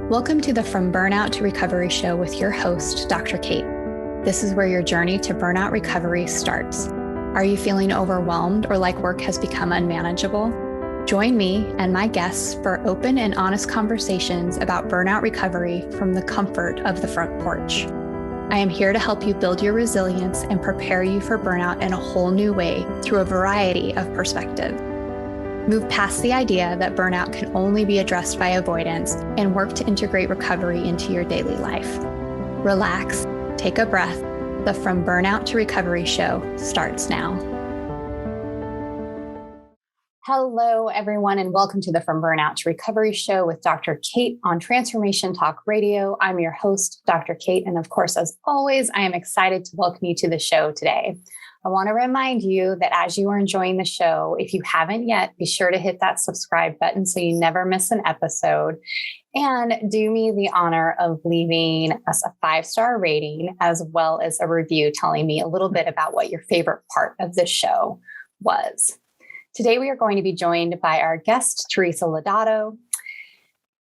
Welcome to the From Burnout to Recovery show with your host, Dr. Kate. This is where your journey to burnout recovery starts. Are you feeling overwhelmed or like work has become unmanageable? Join me and my guests for open and honest conversations about burnout recovery from the comfort of the front porch. I am here to help you build your resilience and prepare you for burnout in a whole new way through a variety of perspectives. Move past the idea that burnout can only be addressed by avoidance and work to integrate recovery into your daily life. Relax, take a breath. The From Burnout to Recovery show starts now. Hello, everyone, and welcome to the From Burnout to Recovery show with Dr. Kate on Transformation Talk Radio. I'm your host, Dr. Kate, and of course, as always, I am excited to welcome you to the show today. I want to remind you that as you are enjoying the show, if you haven't yet, be sure to hit that subscribe button so you never miss an episode. And do me the honor of leaving us a 5-star rating as well as a review telling me a little bit about what your favorite part of this show was. Today, we are going to be joined by our guest, Teresa Lodato.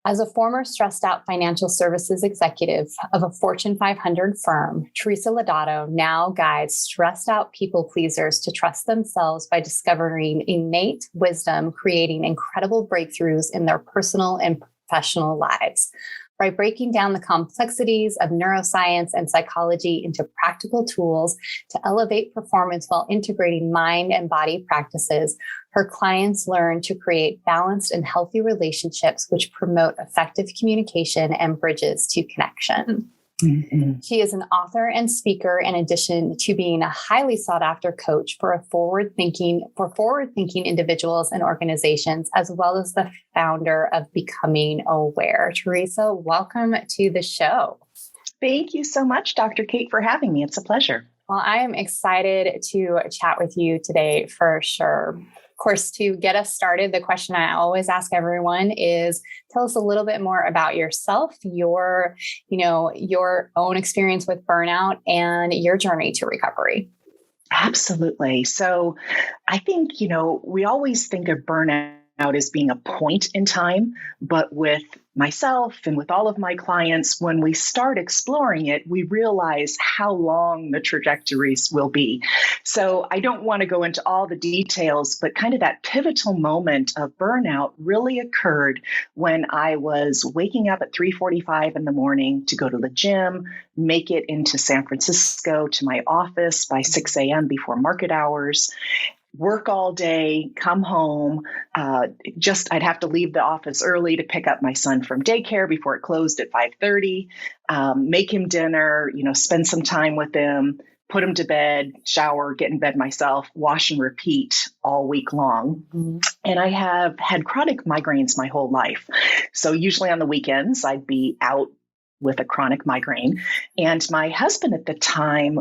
As a former stressed out financial services executive of a Fortune 500 firm, Teresa Lodato now guides stressed out people pleasers to trust themselves by discovering innate wisdom, creating incredible breakthroughs in their personal and professional lives. By breaking down the complexities of neuroscience and psychology into practical tools to elevate performance while integrating mind and body practices, her clients learn to create balanced and healthy relationships which promote effective communication and bridges to connection. Mm-hmm. She is an author and speaker in addition to being a highly sought after coach for forward-thinking individuals and organizations, as well as the founder of Becoming Aware. Teresa, welcome to the show. Thank you so much, Dr. Kate, for having me. It's a pleasure. Well, I am excited to chat with you today for sure. Of course, to get us started, the question I always ask everyone is, tell us a little bit more about yourself, your own experience with burnout and your journey to recovery. Absolutely. So I think, we always think of burnout as being a point in time, but with myself and with all of my clients, when we start exploring it, we realize how long the trajectories will be. So I don't want to go into all the details, but kind of that pivotal moment of burnout really occurred when I was waking up at 3:45 in the morning to go to the gym, make it into San Francisco to my office by 6 a.m. before market hours. Work all day, come home, I'd have to leave the office early to pick up my son from daycare before it closed at 5:30, make him dinner, spend some time with him, put him to bed, shower, get in bed myself, wash and repeat all week long. Mm-hmm. And I have had chronic migraines my whole life. So usually on the weekends, I'd be out with a chronic migraine. And my husband at the time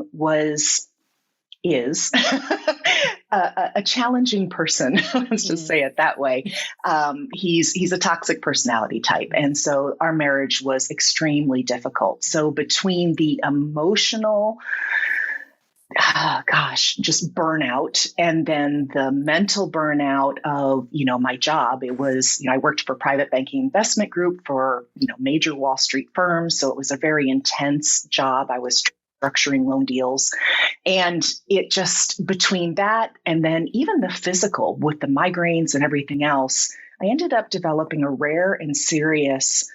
is a challenging person. Let's just say it that way. He's a toxic personality type. And so our marriage was extremely difficult. So between the emotional, just burnout, and then the mental burnout of, my job, it was, I worked for private banking investment group for, major Wall Street firms. So it was a very intense job. I was structuring loan deals. And it just, between that and then even the physical with the migraines and everything else, I ended up developing a rare and serious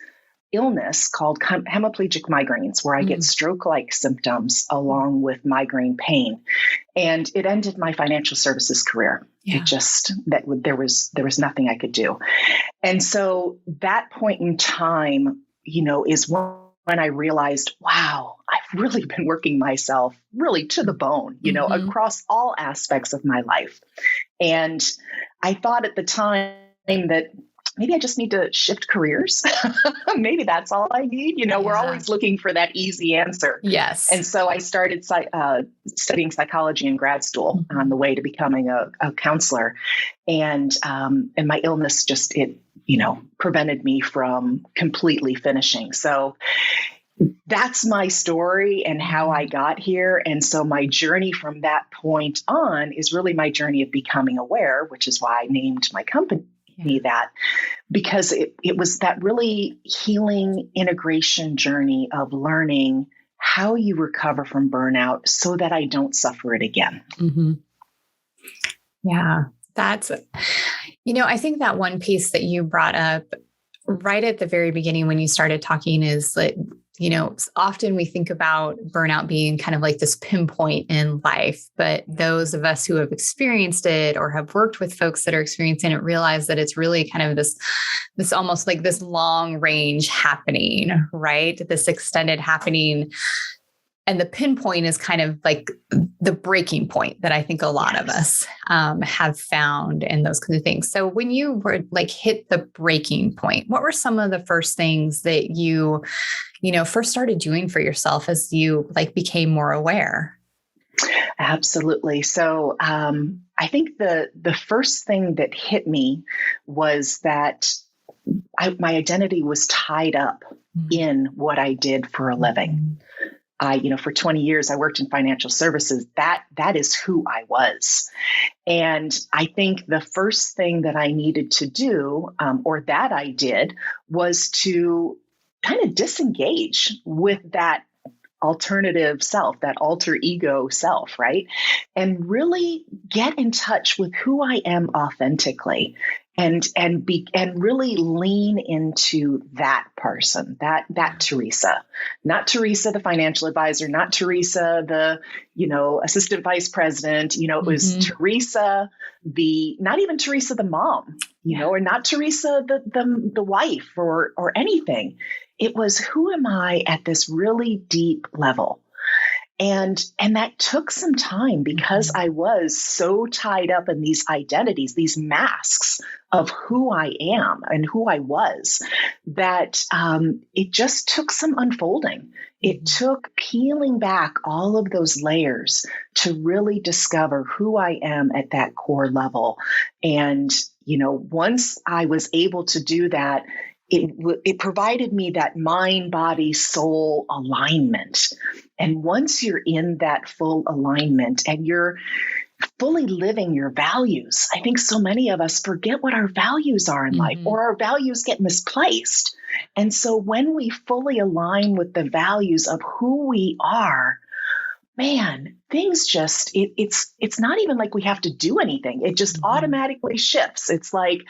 illness called hemiplegic migraines, where I get stroke-like symptoms along with migraine pain. And it ended my financial services career. Yeah. There was nothing I could do. And so that point in time, is when I realized, wow, I've really been working myself really to the bone, across all aspects of my life. And I thought at the time that maybe I just need to shift careers. Maybe that's all I need. We're always looking for that easy answer. Yes. And so I started studying psychology in grad school on the way to becoming a counselor. And my illness prevented me from completely finishing. So that's my story and how I got here. And so my journey from that point on is really my journey of becoming aware, which is why I named my company me that, because it was that really healing integration journey of learning how you recover from burnout so that I don't suffer it again. Mm-hmm. Yeah, that's, I think that one piece that you brought up right at the very beginning when you started talking is that, often we think about burnout being kind of like this pinpoint in life, but those of us who have experienced it or have worked with folks that are experiencing it realize that it's really kind of this almost like this long range happening, right? This extended happening. And the pinpoint is kind of like the breaking point that I think a lot of us have found in those kinds of things. So when you were like hit the breaking point, what were some of the first things that you first started doing for yourself as you like became more aware? Absolutely. So I think the first thing that hit me was that my identity was tied up in what I did for a living. For 20 years, I worked in financial services. That is who I was. And I think the first thing that I needed to do, or that I did, was to kind of disengage with that alternative self, that alter ego self, right? And really get in touch with who I am authentically. And really lean into that person, that Teresa, not Teresa, the financial advisor, not Teresa, the, assistant vice president, it was Teresa, not even Teresa, the mom, or not Teresa, the wife or anything. It was, who am I at this really deep level? And that took some time because I was so tied up in these identities, these masks of who I am and who I was, that it just took some unfolding. It took peeling back all of those layers to really discover who I am at that core level. And, once I was able to do that, it provided me that mind, body, soul alignment. And once you're in that full alignment and you're fully living your values, I think so many of us forget what our values are in life, or our values get misplaced. And so when we fully align with the values of who we are, man, things just, it's not even like we have to do anything. It just automatically shifts. It's like,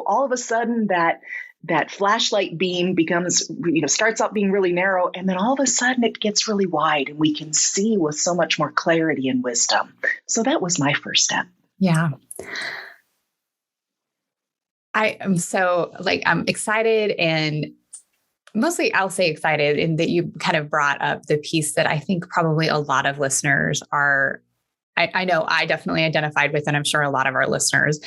all of a sudden that flashlight beam becomes, starts out being really narrow, and then all of a sudden it gets really wide and we can see with so much more clarity and wisdom. So that was my first step. Yeah. I am so I'm excited, and mostly I'll say excited in that you kind of brought up the piece that I think probably a lot of listeners are, I know I definitely identified with, and I'm sure a lot of our listeners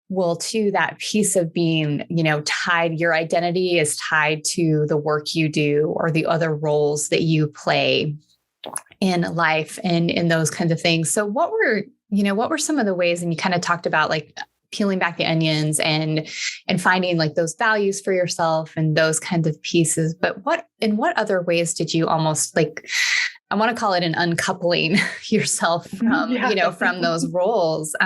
will too, that piece of being, tied, your identity is tied to the work you do or the other roles that you play in life and in those kinds of things. So what were some of the ways, and you kind of talked about like peeling back the onions and finding like those values for yourself and those kinds of pieces, but in what other ways did you almost like, I want to call it an uncoupling yourself from, from those roles.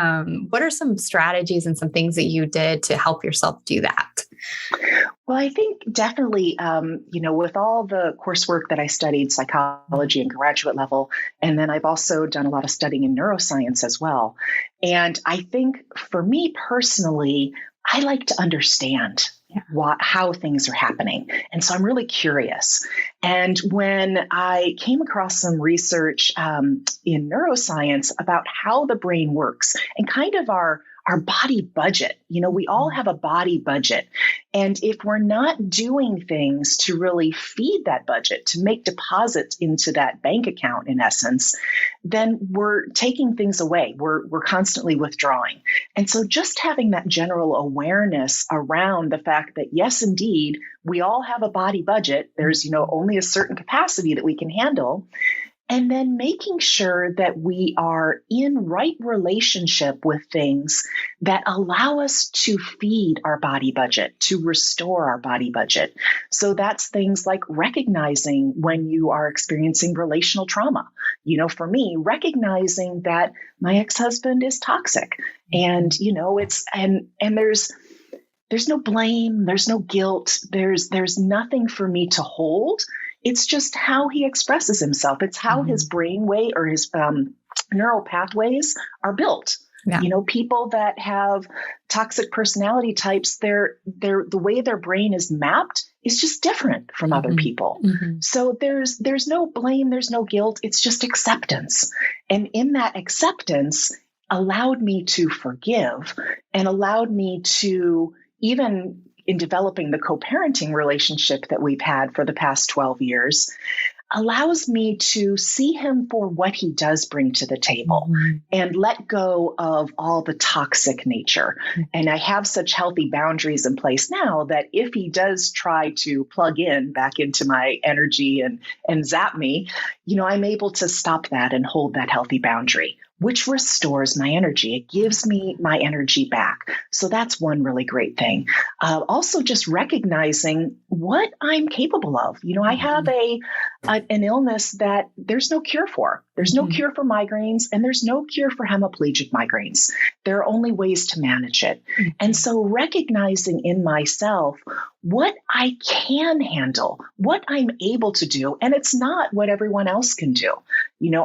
What are some strategies and some things that you did to help yourself do that? Well, I think definitely, with all the coursework that I studied, psychology and graduate level, and then I've also done a lot of studying in neuroscience as well. And I think for me personally, I like to understand how things are happening. And so I'm really curious. And when I came across some research in neuroscience about how the brain works and kind of our body budget, we all have a body budget. And if we're not doing things to really feed that budget, to make deposits into that bank account, in essence, then we're taking things away. We're constantly withdrawing. And so just having that general awareness around the fact that, yes, indeed, we all have a body budget. There's, only a certain capacity that we can handle. And then making sure that we are in right relationship with things that allow us to feed our body budget, to restore our body budget. So that's things like recognizing when you are experiencing relational trauma. For me, recognizing that my ex-husband is toxic, and there's no blame, there's no guilt, there's nothing for me to hold. It's just how he expresses himself. It's how his brainwave or his neural pathways are built. Yeah. People that have toxic personality types, the way their brain is mapped is just different from other people. So there's no blame, there's no guilt. It's just acceptance. And in that acceptance allowed me to forgive and allowed me to, even in developing the co-parenting relationship that we've had for the past 12 years, allows me to see him for what he does bring to the table and let go of all the toxic nature. And I have such healthy boundaries in place now that if he does try to plug in back into my energy and zap me, I'm able to stop that and hold that healthy boundary, which restores my energy. It gives me my energy back. So that's one really great thing. Also, just recognizing what I'm capable of. I have an illness that there's no cure for. There's no cure for migraines, and there's no cure for hemiplegic migraines. There are only ways to manage it. And so recognizing in myself what I can handle, what I'm able to do, and it's not what everyone else can do.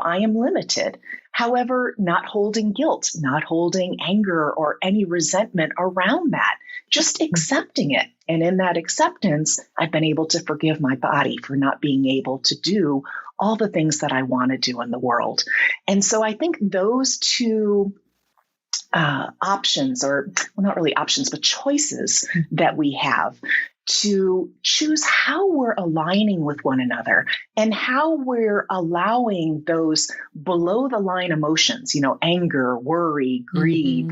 I am limited. However, not holding guilt, not holding anger or any resentment around that, just accepting it. And in that acceptance, I've been able to forgive my body for not being able to do all the things that I want to do in the world. And so I think those two options, or not really options, but choices that we have to choose how we're aligning with one another and how we're allowing those below the line emotions, anger, worry, greed,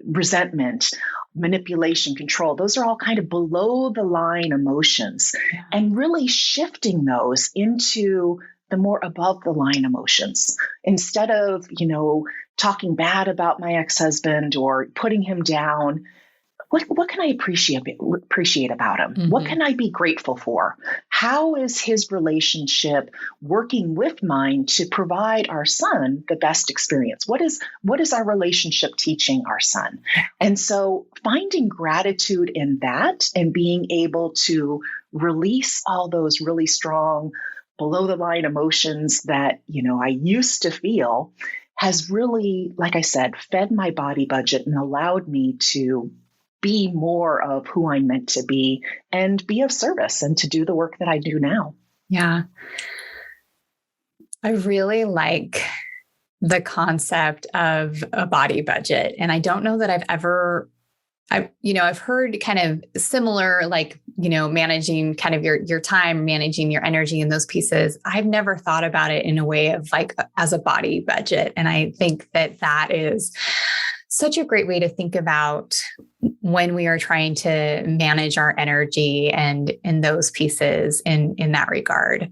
resentment, manipulation, control. Those are all kind of below the line emotions, and really shifting those into the more above the line emotions. Instead of, talking bad about my ex-husband or putting him down, what can I appreciate about him? What can I be grateful for? How is his relationship working with mine to provide our son the best experience? What is our relationship teaching our son? And so finding gratitude in that and being able to release all those really strong below the line emotions that, I used to feel has really, like I said, fed my body budget and allowed me to be more of who I'm meant to be and be of service and to do the work that I do now. Yeah. I really like the concept of a body budget. And I don't know that I've heard kind of similar, managing kind of your time, managing your energy in those pieces. I've never thought about it in a way of as a body budget. And I think that is such a great way to think about when we are trying to manage our energy and in those pieces in that regard.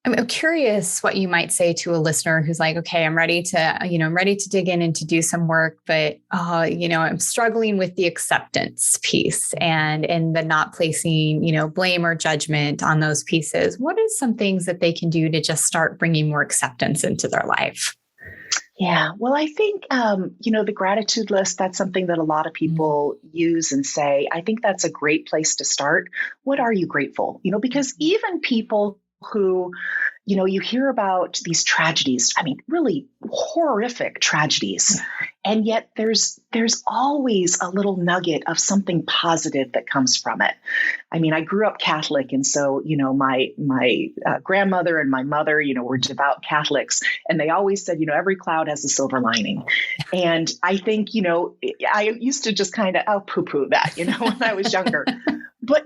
I'm curious what you might say to a listener who's like, okay, I'm ready to dig in and to do some work, but, I'm struggling with the acceptance piece and the not placing, blame or judgment on those pieces. What are some things that they can do to just start bringing more acceptance into their life? Yeah, well, I think, the gratitude list, that's something that a lot of people use and say. I think that's a great place to start. What are you grateful? Because even people who, you hear about these tragedies, really horrific tragedies. And yet there's always a little nugget of something positive that comes from it. I grew up Catholic. And so, my grandmother and my mother, were devout Catholics. And they always said, every cloud has a silver lining. And I think, I used to just kind of poo-poo that, when I was younger. But,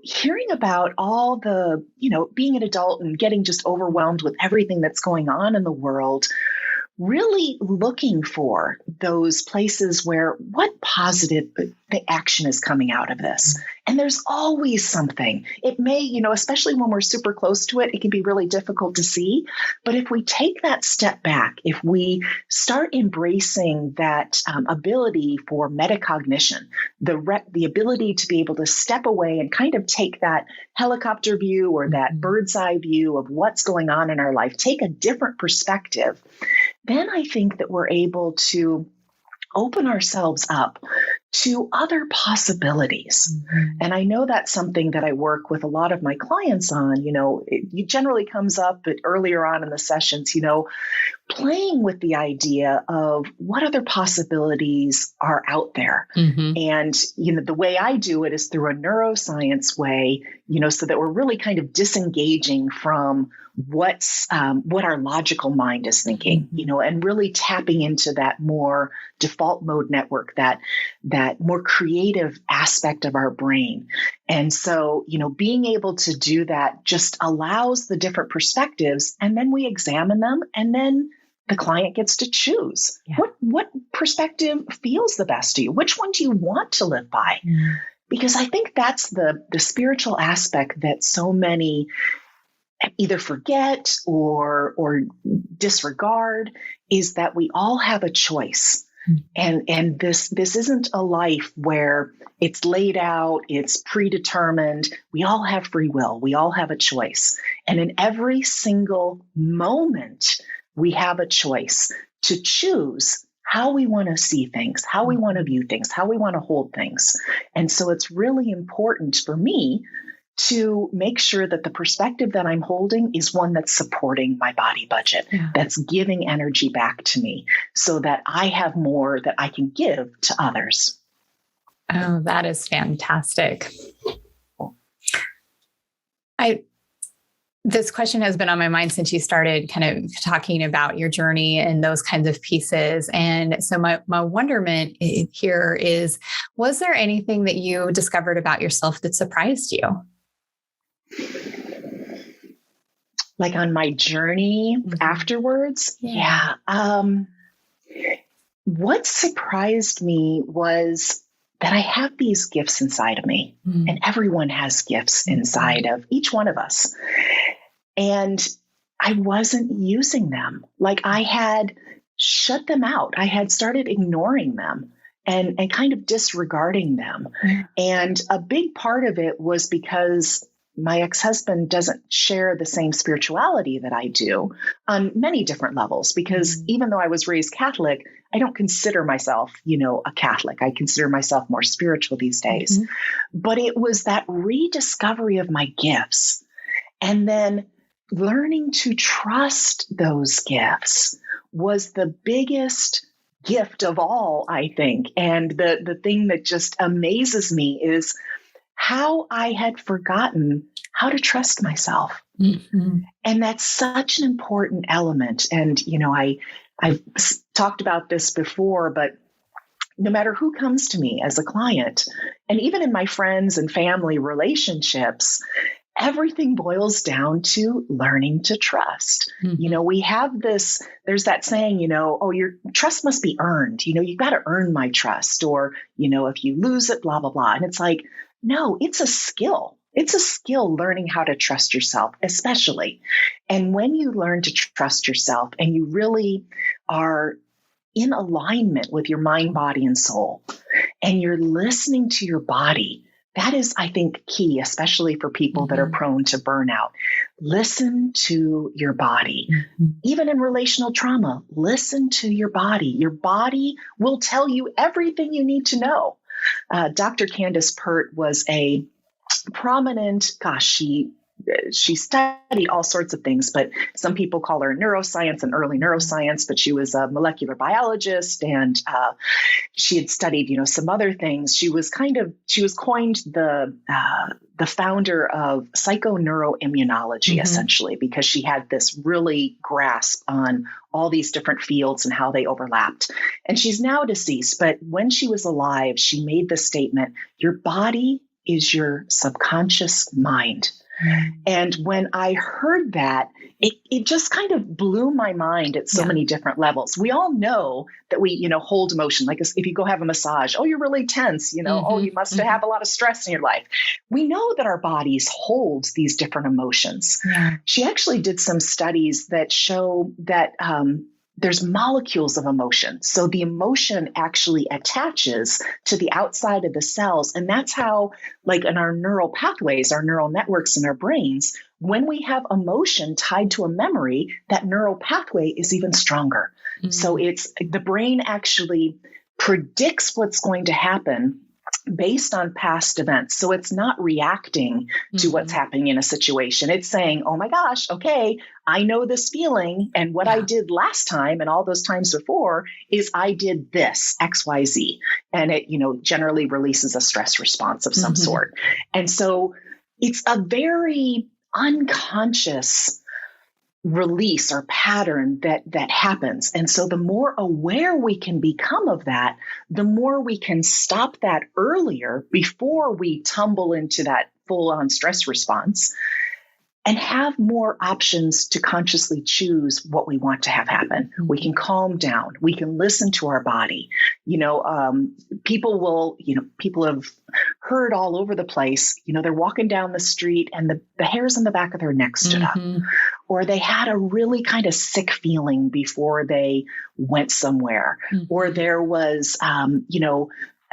hearing about all the, being an adult and getting just overwhelmed with everything that's going on in the world really looking for those places where what positive the action is coming out of this. And there's always something. It may, especially when we're super close to it, it can be really difficult to see. But if we take that step back, if we start embracing that ability for metacognition, the ability to be able to step away and kind of take that helicopter view or that bird's eye view of what's going on in our life, take a different perspective, then I think that we're able to open ourselves up to other possibilities. And I know that's something that I work with a lot of my clients on. It generally comes up earlier on in the sessions, playing with the idea of what other possibilities are out there. And, the way I do it is through a neuroscience way, so that we're really kind of disengaging from what our logical mind is thinking, and really tapping into that more default mode network, that more creative aspect of our brain. And so, being able to do that just allows the different perspectives, and then we examine them, and then the client gets to choose what perspective feels the best to you. Which one do you want to live by? Because I think that's the spiritual aspect that so many either forget or disregard, is that we all have a choice. And this isn't a life where it's laid out, it's predetermined. We all have free will. We all have a choice. And in every single moment, we have a choice to choose how we want to see things, how we want to view things, how we want to hold things. And so it's really important for me to make sure that the perspective that I'm holding is one that's supporting my body budget, that's giving energy back to me so that I have more that I can give to others. Oh, that is fantastic. This question has been on my mind since you started kind of talking about your journey and those kinds of pieces. And so my wonderment here is, was there anything that you discovered about yourself that surprised you? Like on my journey afterwards? Yeah. What surprised me was that I have these gifts inside of me, and everyone has gifts inside of each one of us. And I wasn't using them. Like I had shut them out. I had started ignoring them and kind of disregarding them. And a big part of it was because my ex-husband doesn't share the same spirituality that I do on many different levels, because even though I was raised Catholic, I don't consider myself, a Catholic. I consider myself more spiritual these days. But it was that rediscovery of my gifts, and then learning to trust those gifts was the biggest gift of all, I think. And the thing that just amazes me is how I had forgotten how to trust myself. And that's such an important element. And, I've talked about this before, but no matter who comes to me as a client, and even in my friends and family relationships, everything boils down to learning to trust. We have there's that saying, your trust must be earned. You've got to earn my trust, or, if you lose it, blah, blah, blah. And it's like, no, it's a skill. It's a skill learning how to trust yourself, especially. And when you learn to trust yourself and you really are in alignment with your mind, body, and soul, and you're listening to your body, that is, I think, key, especially for people that are prone to burnout. Listen to your body. Even in relational trauma, listen to your body. Your body will tell you everything you need to know. Dr. Candace Pert was a prominent, she studied all sorts of things, but some people call her neuroscience and early neuroscience, but she was a molecular biologist, and she had studied, some other things. She was coined the founder of psychoneuroimmunology, essentially, because she had this really grasp on all these different fields and how they overlapped. And she's now deceased, but when she was alive, she made the statement, your body is your subconscious mind. And when I heard that, it just kind of blew my mind at so many different levels. We all know that we, hold emotion. Like if you go have a massage, oh, you're really tense, oh, you must have a lot of stress in your life. We know that our bodies hold these different emotions. Yeah. She actually did some studies that show that there's molecules of emotion. So the emotion actually attaches to the outside of the cells. And that's how, like in our neural pathways, our neural networks in our brains, when we have emotion tied to a memory, that neural pathway is even stronger. Mm-hmm. So the brain actually predicts what's going to happen based on past events. So it's not reacting to what's happening in a situation. It's saying, oh my gosh, okay, I know this feeling. And what I did last time and all those times before is I did this, X, Y, Z. And it, generally releases a stress response of some sort. And so it's a very unconscious release or pattern that happens. And so the more aware we can become of that, the more we can stop that earlier before we tumble into that full-on stress response and have more options to consciously choose what we want to have happen. Mm-hmm. We can calm down. We can listen to our body. People have heard all over the place, they're walking down the street and the hairs on the back of their neck stood up. Or they had a really kind of sick feeling before they went somewhere. Mm-hmm. Or there was,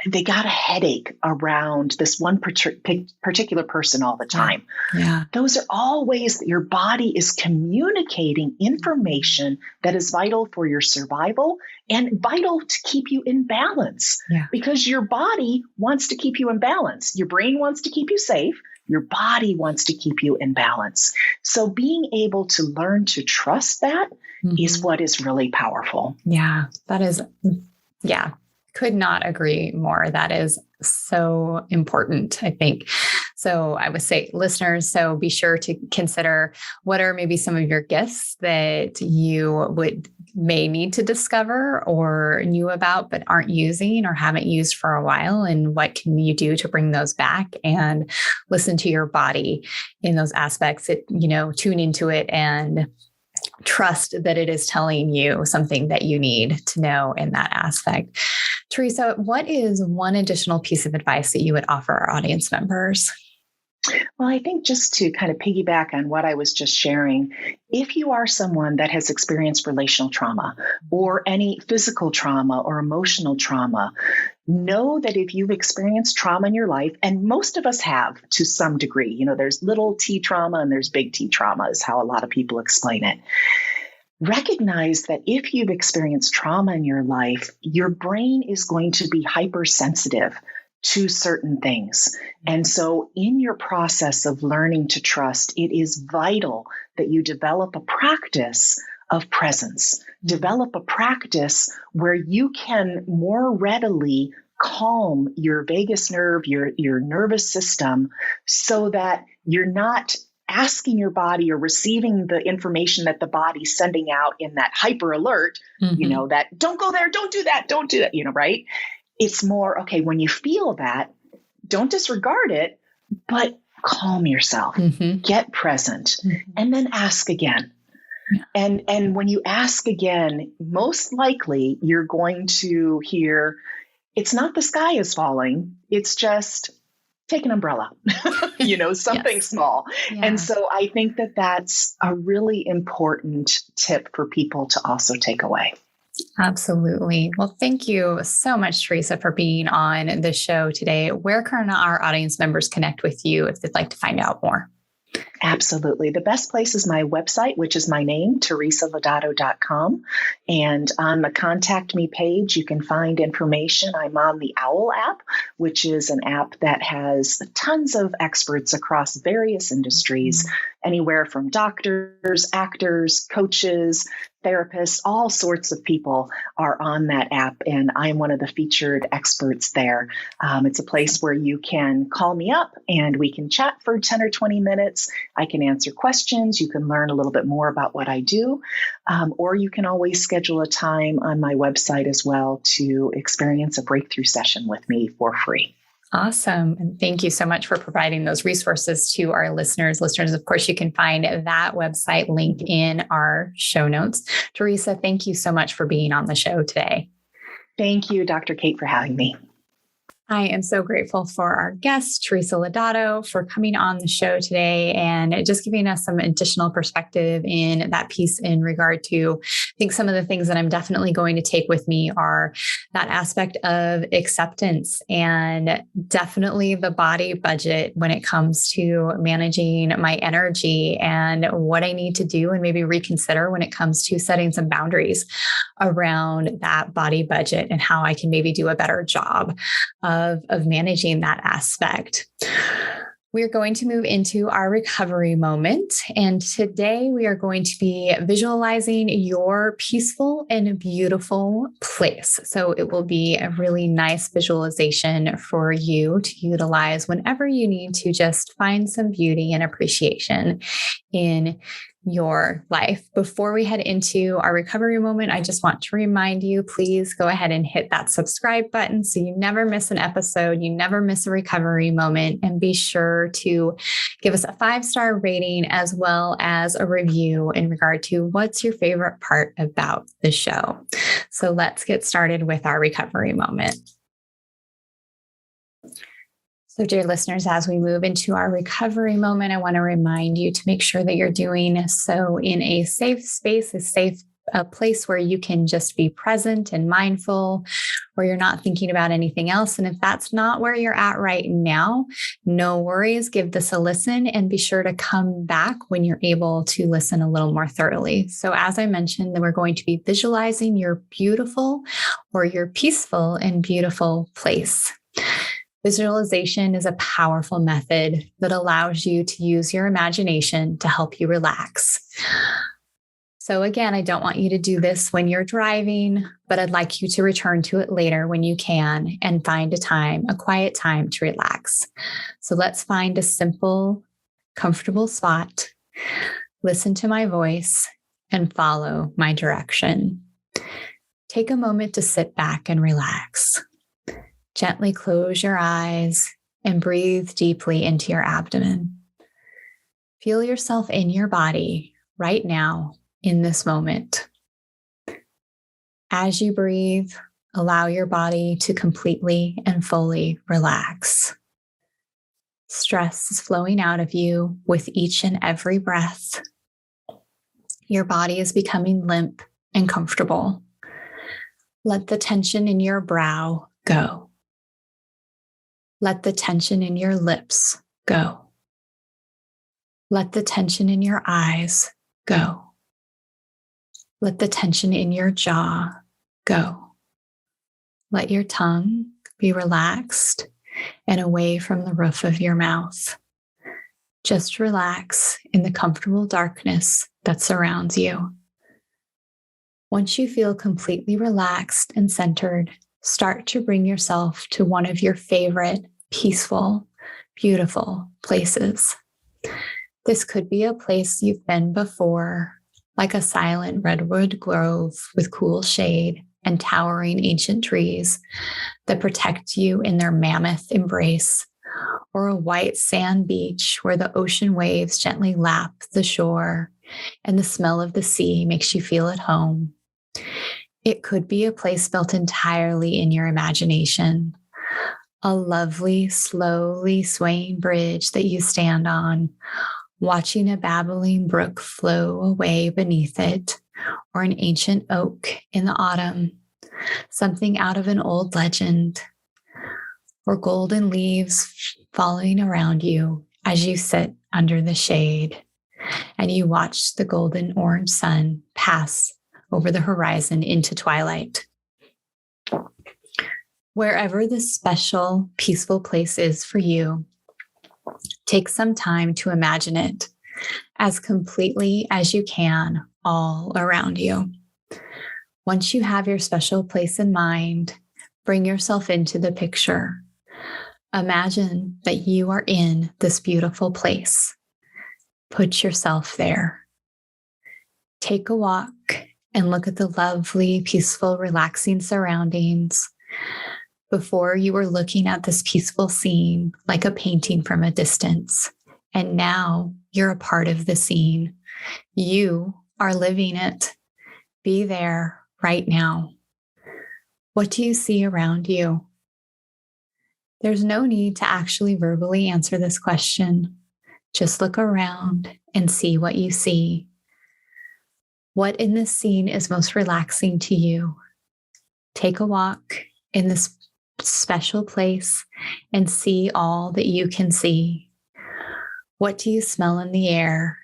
they got a headache around this one particular person all the time. Yeah. Those are all ways that your body is communicating information that is vital for your survival and vital to keep you in balance. Yeah. Because your body wants to keep you in balance. Your brain wants to keep you safe. Your body wants to keep you in balance. So being able to learn to trust that is what is really powerful. Yeah, that is, could not agree more. That is so important, I think. So I would say, listeners, so be sure to consider what are maybe some of your gifts that you may need to discover or knew about, but aren't using or haven't used for a while. And what can you do to bring those back and listen to your body in those aspects, tune into it and trust that it is telling you something that you need to know in that aspect. Teresa, what is one additional piece of advice that you would offer our audience members? Well, I think just to kind of piggyback on what I was just sharing, if you are someone that has experienced relational trauma or any physical trauma or emotional trauma, know that if you've experienced trauma in your life, and most of us have to some degree, there's little t trauma and there's big T trauma is how a lot of people explain it. Recognize that if you've experienced trauma in your life, your brain is going to be hypersensitive to certain things. And so in your process of learning to trust, it is vital that you develop a practice of presence, develop a practice where you can more readily calm your vagus nerve, your nervous system, so that you're not asking your body or receiving the information that the body's sending out in that hyper alert, that don't go there, don't do that, right? It's more, okay, when you feel that, don't disregard it, but calm yourself, get present, and then ask again. Yeah. And when you ask again, most likely you're going to hear, it's not the sky is falling, it's just take an umbrella, something small. Yeah. And so I think that that's a really important tip for people to also take away. Absolutely. Well, thank you so much, Teresa, for being on the show today. Where can our audience members connect with you if they'd like to find out more? Absolutely. The best place is my website, which is my name, teresalodato.com. And on the Contact Me page, you can find information. I'm on the OWL app, which is an app that has tons of experts across various industries, anywhere from doctors, actors, coaches, therapists, all sorts of people are on that app. And I'm one of the featured experts there. It's a place where you can call me up and we can chat for 10 or 20 minutes. I can answer questions. You can learn a little bit more about what I do. Or you can always schedule a time on my website as well to experience a breakthrough session with me for free. Awesome. And thank you so much for providing those resources to our listeners. Listeners, of course, you can find that website link in our show notes. Teresa, thank you so much for being on the show today. Thank you, Dr. Kate, for having me. I am so grateful for our guest, Teresa Lodato, for coming on the show today and just giving us some additional perspective in that piece in regard to, I think some of the things that I'm definitely going to take with me are that aspect of acceptance and definitely the body budget when it comes to managing my energy and what I need to do and maybe reconsider when it comes to setting some boundaries around that body budget and how I can maybe do a better job of managing that aspect. We're going to move into our recovery moment. And today we are going to be visualizing your peaceful and beautiful place. So it will be a really nice visualization for you to utilize whenever you need to just find some beauty and appreciation in your life. Before we head into our recovery moment, I just want to remind you, please go ahead and hit that subscribe button so you never miss an episode, you never miss a recovery moment, and be sure to give us a 5-star rating as well as a review in regard to what's your favorite part about the show. So let's get started with our recovery moment. So, dear listeners, as we move into our recovery moment, I want to remind you to make sure that you're doing so in a safe space, a place where you can just be present and mindful, where you're not thinking about anything else. And if that's not where you're at right now, no worries. Give this a listen and be sure to come back when you're able to listen a little more thoroughly. So, as I mentioned, we're going to be visualizing your beautiful or your peaceful and beautiful place. Visualization is a powerful method that allows you to use your imagination to help you relax. So again, I don't want you to do this when you're driving, but I'd like you to return to it later when you can and find a quiet time to relax. So let's find a simple, comfortable spot, listen to my voice, and follow my direction. Take a moment to sit back and relax. Gently close your eyes and breathe deeply into your abdomen. Feel yourself in your body right now in this moment. As you breathe, allow your body to completely and fully relax. Stress is flowing out of you with each and every breath. Your body is becoming limp and comfortable. Let the tension in your brow go. Let the tension in your lips go. Let the tension in your eyes go. Let the tension in your jaw go. Let your tongue be relaxed and away from the roof of your mouth. Just relax in the comfortable darkness that surrounds you. Once you feel completely relaxed and centered, start to bring yourself to one of your favorite, peaceful, beautiful places. This could be a place you've been before, like a silent redwood grove with cool shade and towering ancient trees that protect you in their mammoth embrace, or a white sand beach where the ocean waves gently lap the shore and the smell of the sea makes you feel at home. It could be a place built entirely in your imagination, a lovely, slowly swaying bridge that you stand on, watching a babbling brook flow away beneath it, or an ancient oak in the autumn, something out of an old legend, or golden leaves falling around you as you sit under the shade and you watch the golden orange sun pass over the horizon into twilight. Wherever this special, peaceful place is for you, take some time to imagine it as completely as you can all around you. Once you have your special place in mind, bring yourself into the picture. Imagine that you are in this beautiful place. Put yourself there. Take a walk and look at the lovely, peaceful, relaxing surroundings. Before, you were looking at this peaceful scene like a painting from a distance. And now you're a part of the scene. You are living it. Be there right now. What do you see around you? There's no need to actually verbally answer this question. Just look around and see what you see. What in this scene is most relaxing to you? Take a walk in this special place and see all that you can see. What do you smell in the air?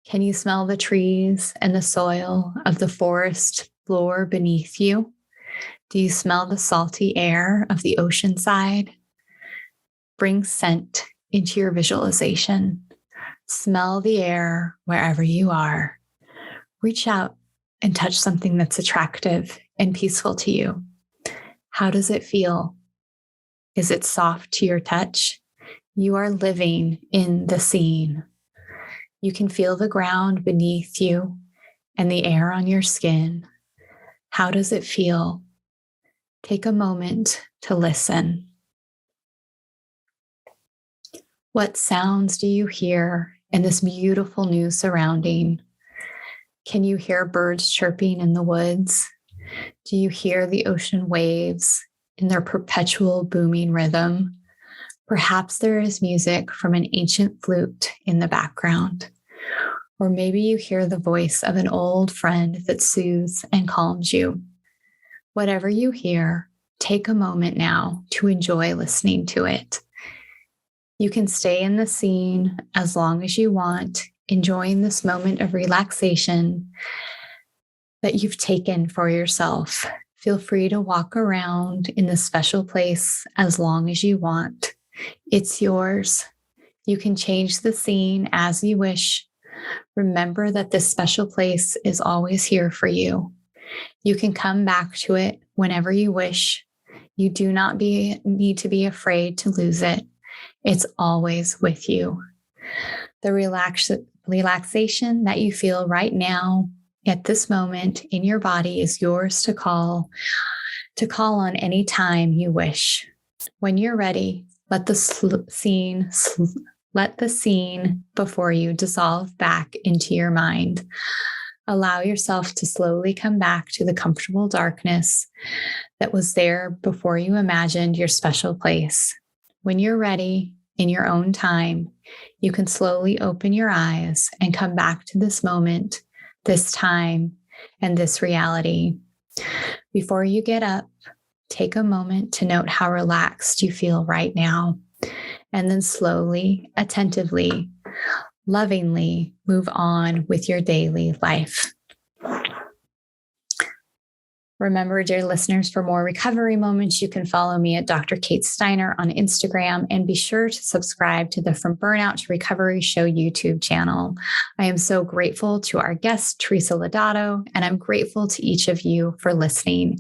Can you smell the trees and the soil of the forest floor beneath you? Do you smell the salty air of the ocean side? Bring scent into your visualization. Smell the air wherever you are. Reach out and touch something that's attractive and peaceful to you. How does it feel? Is it soft to your touch? You are living in the scene. You can feel the ground beneath you and the air on your skin. How does it feel? Take a moment to listen. What sounds do you hear in this beautiful new surrounding? Can you hear birds chirping in the woods? Do you hear the ocean waves in their perpetual booming rhythm? Perhaps there is music from an ancient flute in the background. Or maybe you hear the voice of an old friend that soothes and calms you. Whatever you hear, take a moment now to enjoy listening to it. You can stay in the scene as long as you want, enjoying this moment of relaxation that you've taken for yourself. Feel free to walk around in this special place as long as you want. It's yours. You can change the scene as you wish. Remember that this special place is always here for you. You can come back to it whenever you wish. You do not need to be afraid to lose it. It's always with you. The relaxation that you feel right now at this moment in your body is yours to call on any time you wish. When you're ready, let the scene before you dissolve back into your mind. Allow yourself to slowly come back to the comfortable darkness that was there before you imagined your special place. When you're ready, in your own time, you can slowly open your eyes and come back to this moment, this time, and this reality. Before you get up, take a moment to note how relaxed you feel right now, and then slowly, attentively, lovingly move on with your daily life. Remember, dear listeners, for more recovery moments, you can follow me at Dr. Kate Steiner on Instagram, and be sure to subscribe to the From Burnout to Recovery Show YouTube channel. I am so grateful to our guest, Teresa Lodato, and I'm grateful to each of you for listening.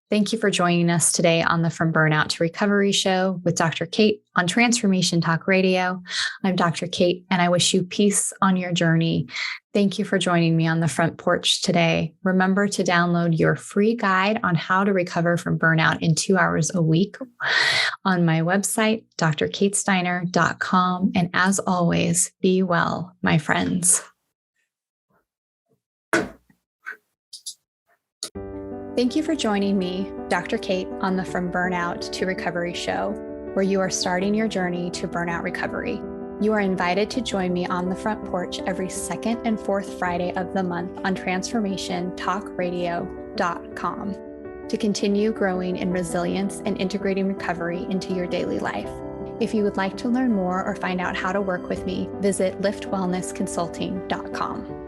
Thank you for joining us today on the From Burnout to Recovery Show with Dr. Kate on Transformation Talk Radio. I'm Dr. Kate, and I wish you peace on your journey. Thank you for joining me on the front porch today. Remember to download your free guide on how to recover from burnout in 2 hours a week on my website, drkatesteiner.com. And as always, be well, my friends. Thank you for joining me, Dr. Kate, on the From Burnout to Recovery show, where you are starting your journey to burnout recovery. You are invited to join me on the front porch every second and fourth Friday of the month on transformationtalkradio.com to continue growing in resilience and integrating recovery into your daily life. If you would like to learn more or find out how to work with me, visit liftwellnessconsulting.com.